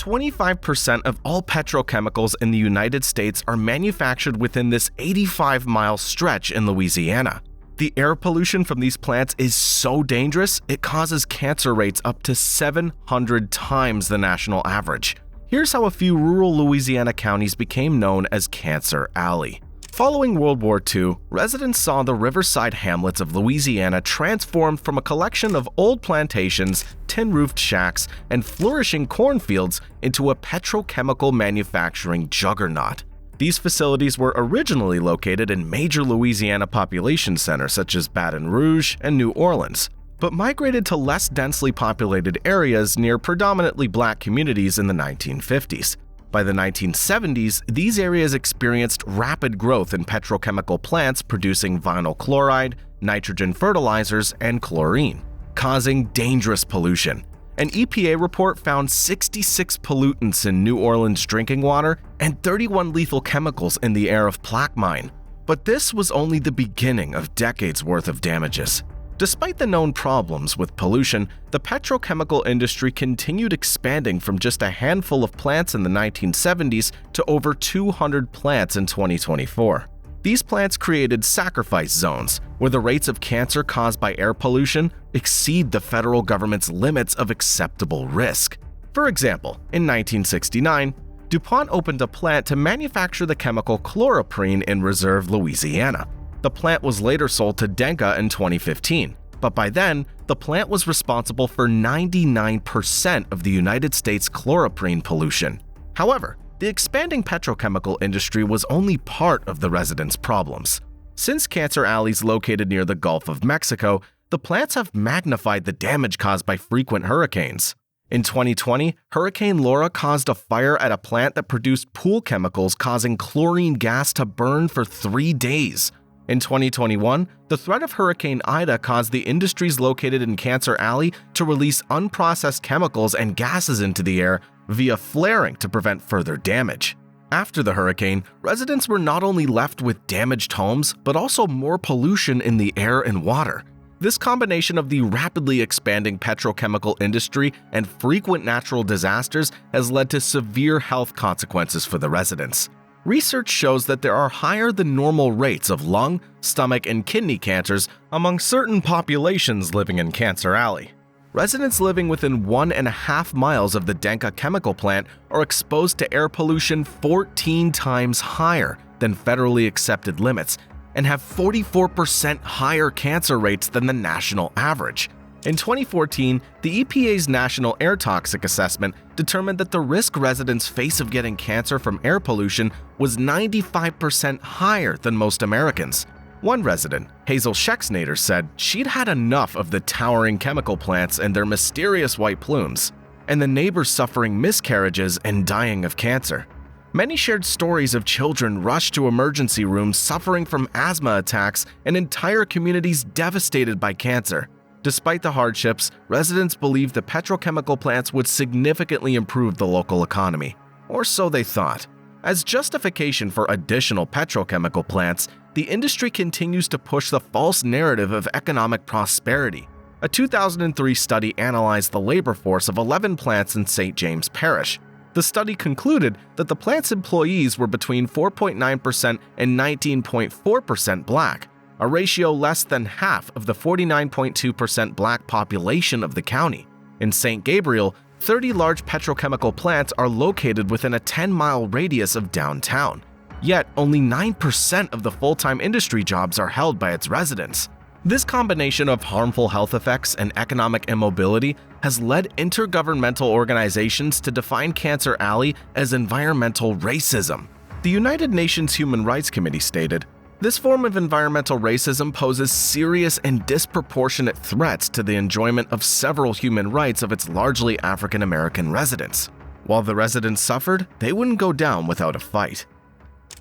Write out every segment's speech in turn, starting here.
25% of all petrochemicals in the United States are manufactured within this 85-mile stretch in Louisiana. The air pollution from these plants is so dangerous, it causes cancer rates up to 700 times the national average. Here's how a few rural Louisiana counties became known as Cancer Alley. Following World War II, residents saw the riverside hamlets of Louisiana transformed from a collection of old plantations, tin-roofed shacks, and flourishing cornfields into a petrochemical manufacturing juggernaut. These facilities were originally located in major Louisiana population centers such as Baton Rouge and New Orleans, but migrated to less densely populated areas near predominantly black communities in the 1950s. By the 1970s, these areas experienced rapid growth in petrochemical plants producing vinyl chloride, nitrogen fertilizers, and chlorine, causing dangerous pollution. An EPA report found 66 pollutants in New Orleans drinking water and 31 lethal chemicals in the air of Plaquemine. But this was only the beginning of decades worth of damages. Despite the known problems with pollution, the petrochemical industry continued expanding from just a handful of plants in the 1970s to over 200 plants in 2024. These plants created sacrifice zones, where the rates of cancer caused by air pollution exceed the federal government's limits of acceptable risk. For example, in 1969, DuPont opened a plant to manufacture the chemical chloroprene in Reserve, Louisiana. The plant was later sold to Denka in 2015, but by then, the plant was responsible for 99% of the United States chloroprene pollution. However, the expanding petrochemical industry was only part of the residents' problems. Since Cancer Alley's located near the Gulf of Mexico, the plants have magnified the damage caused by frequent hurricanes. In 2020, Hurricane Laura caused a fire at a plant that produced pool chemicals, causing chlorine gas to burn for 3 days. In 2021, the threat of Hurricane Ida caused the industries located in Cancer Alley to release unprocessed chemicals and gases into the air via flaring to prevent further damage. After the hurricane, residents were not only left with damaged homes, but also more pollution in the air and water. This combination of the rapidly expanding petrochemical industry and frequent natural disasters has led to severe health consequences for the residents. Research shows that there are higher than normal rates of lung, stomach, and kidney cancers among certain populations living in Cancer Alley. Residents living within 1.5 miles of the Denka chemical plant are exposed to air pollution 14 times higher than federally accepted limits and have 44% higher cancer rates than the national average. In 2014, the EPA's National Air Toxic Assessment determined that the risk residents face of getting cancer from air pollution was 95% higher than most Americans. One resident, Hazel Schexnader, said she'd had enough of the towering chemical plants and their mysterious white plumes, and the neighbors suffering miscarriages and dying of cancer. Many shared stories of children rushed to emergency rooms suffering from asthma attacks and entire communities devastated by cancer. Despite the hardships, residents believed the petrochemical plants would significantly improve the local economy, or so they thought. As justification for additional petrochemical plants, the industry continues to push the false narrative of economic prosperity. A 2003 study analyzed the labor force of 11 plants in St. James Parish. The study concluded that the plant's employees were between 4.9% and 19.4% black, a ratio less than half of the 49.2% black population of the county. In St. Gabriel, 30 large petrochemical plants are located within a 10-mile radius of downtown. Yet, only 9% of the full-time industry jobs are held by its residents. This combination of harmful health effects and economic immobility has led intergovernmental organizations to define Cancer Alley as environmental racism. The United Nations Human Rights Committee stated, "This form of environmental racism poses serious and disproportionate threats to the enjoyment of several human rights of its largely African American residents. While the residents suffered, they wouldn't go down without a fight."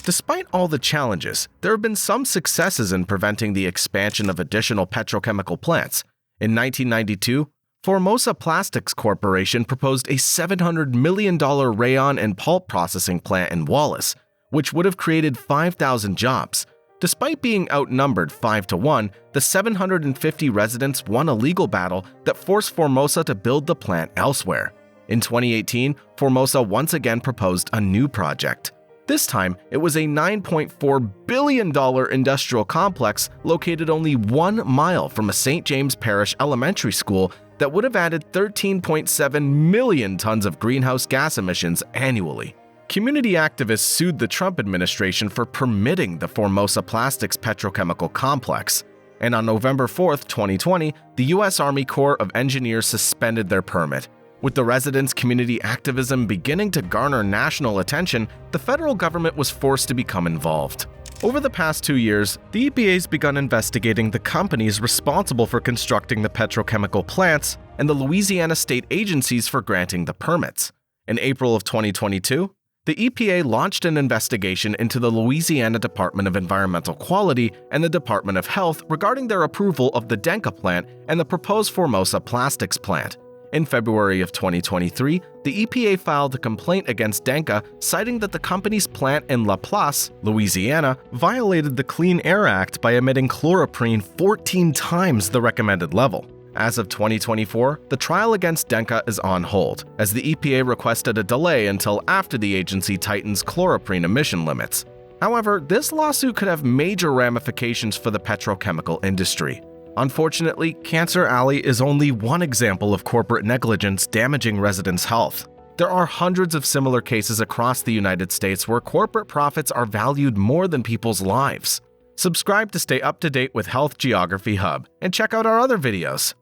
Despite all the challenges, there have been some successes in preventing the expansion of additional petrochemical plants. In 1992, Formosa Plastics Corporation proposed a $700 million rayon and pulp processing plant in Wallace, which would have created 5,000 jobs. Despite being outnumbered 5-1, the 750 residents won a legal battle that forced Formosa to build the plant elsewhere. In 2018, Formosa once again proposed a new project. This time, it was a $9.4 billion industrial complex located only 1 mile from a St. James Parish elementary school that would have added 13.7 million tons of greenhouse gas emissions annually. Community activists sued the Trump administration for permitting the Formosa Plastics petrochemical complex. And on November 4, 2020, the U.S. Army Corps of Engineers suspended their permit. With the residents' community activism beginning to garner national attention, the federal government was forced to become involved. Over the past 2 years, the EPA's begun investigating the companies responsible for constructing the petrochemical plants and the Louisiana state agencies for granting the permits. In April of 2022, the EPA launched an investigation into the Louisiana Department of Environmental Quality and the Department of Health regarding their approval of the Denka plant and the proposed Formosa Plastics plant. In February of 2023, the EPA filed a complaint against Denka, citing that the company's plant in La Place, Louisiana, violated the Clean Air Act by emitting chloroprene 14 times the recommended level. As of 2024, the trial against Denka is on hold, as the EPA requested a delay until after the agency tightens chloroprene emission limits. However, this lawsuit could have major ramifications for the petrochemical industry. Unfortunately, Cancer Alley is only one example of corporate negligence damaging residents' health. There are hundreds of similar cases across the United States where corporate profits are valued more than people's lives. Subscribe to stay up to date with Health Geography Hub and check out our other videos.